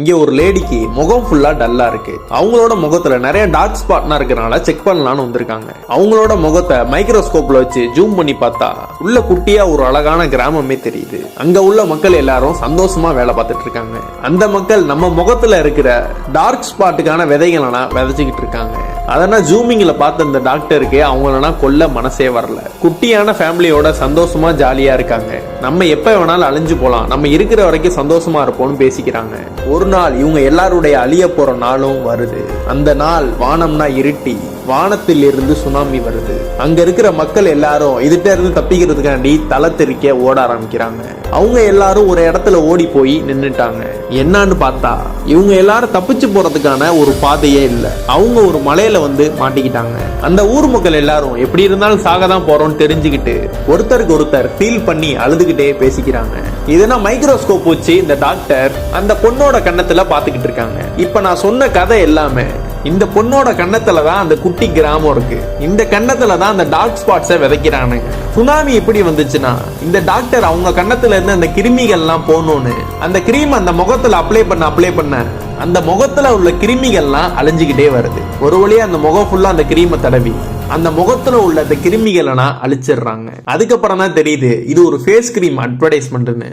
இங்க ஒரு லேடிக்கு முகம் ஃபுல்லா டல்லா இருக்கு. அவங்களோட முகத்துல நிறைய டார்க் ஸ்பாட்னா இருக்கனால செக் பண்ணலாம்னு வந்திருக்காங்க. அவங்களோட முகத்தை மைக்ரோஸ்கோப்ல வச்சு ஜூம் பண்ணி பார்த்தா உள்ள குட்டியா ஒரு அழகான கிராமமே தெரியுது. அங்க உள்ள மக்கள் எல்லாரும் சந்தோஷமா வேலை பார்த்துட்டு இருக்காங்க. அந்த மக்கள் நம்ம முகத்துல இருக்கிற டார்க் ஸ்பாட்டுக்கான விதைகளா விதைச்சுக்கிட்டு இருக்காங்க. அதனால ஜூமிங்ல பார்த்த இந்த டாக்டருக்கு அவங்களனா கொல்ல மனசே வரல. குட்டியான ஃபேமிலியோட சந்தோஷமா ஜாலியா இருக்காங்க. நம்ம எப்ப வேணாலும் அழிஞ்சு போலாம், நம்ம இருக்கிற வரைக்கும் சந்தோஷமா இருப்போம்னு பேசிக்கிறாங்க. ஒரு நாள் இவங்க எல்லாருடைய அழிய போற நாளும் வருது. அந்த நாள் வானம்னா இருட்டி, வானத்தில் இருந்து சுனாமி வருது. அங்க இருக்கிற மக்கள் எல்லாரும் இதுட்ட இருந்து தப்பிக்கிறதுக்காண்டி தலை தெறிக்க ஓட ஆரம்பிக்கிறாங்க. அவங்க எல்லாரும் ஒரு இடத்துல ஓடி போய் நின்னுட்டாங்க. என்னன்னு பார்த்தா இவங்க எல்லாரும் தப்பிச்சு போறதுக்கான ஒரு பாதையே இல்ல. அவங்க ஒரு மலையில வந்து மாட்டிக்கிட்டாங்க. அந்த ஊர் மக்கள் எல்லாரும் எப்படி இருந்தாலும் சாக தான் போறோம்னு தெரிஞ்சுக்கிட்டு ஒருத்தருக்கு ஒருத்தர் ஃபீல் பண்ணி அழுதுகிட்டே பேசிக்கிறாங்க. இதனா மைக்ரோஸ்கோப் வச்சு இந்த டாக்டர் அந்த பொண்ணோட கண்ணத்துல பாத்துக்கிட்டு இருக்காங்க. இப்ப நான் சொன்ன கதை எல்லாமே இந்த பொண்ணோட கண்ணத்துலதான் அந்த குட்டி கிராமம் இருக்கு. இந்த கண்ணத்துல தான் அந்த டார்க் ஸ்பாட்ஸை விதைக்கிறானுங்க. சுனாமி எப்படி வந்துச்சுன்னா இந்த டாக்டர் அவங்க கண்ணத்துல இருந்து அந்த கிருமிகள் எல்லாம் போகணும்னு அந்த கிரீம் அந்த முகத்துல அப்ளை பண்ண அந்த முகத்துல உள்ள கிருமிகள்லாம் அழிஞ்சுக்கிட்டே வருது. ஒரு வழியா அந்த முகம் ஃபுல்லா அந்த கிரீமை தடவி அந்த முகத்துல உள்ள அந்த கிருமிகளை அழிச்சிடுறாங்க. அதுக்கப்புறம் தான் தெரியுது இது ஒரு ஃபேஸ் கிரீம் அட்வர்டைஸ்மெண்ட்னு.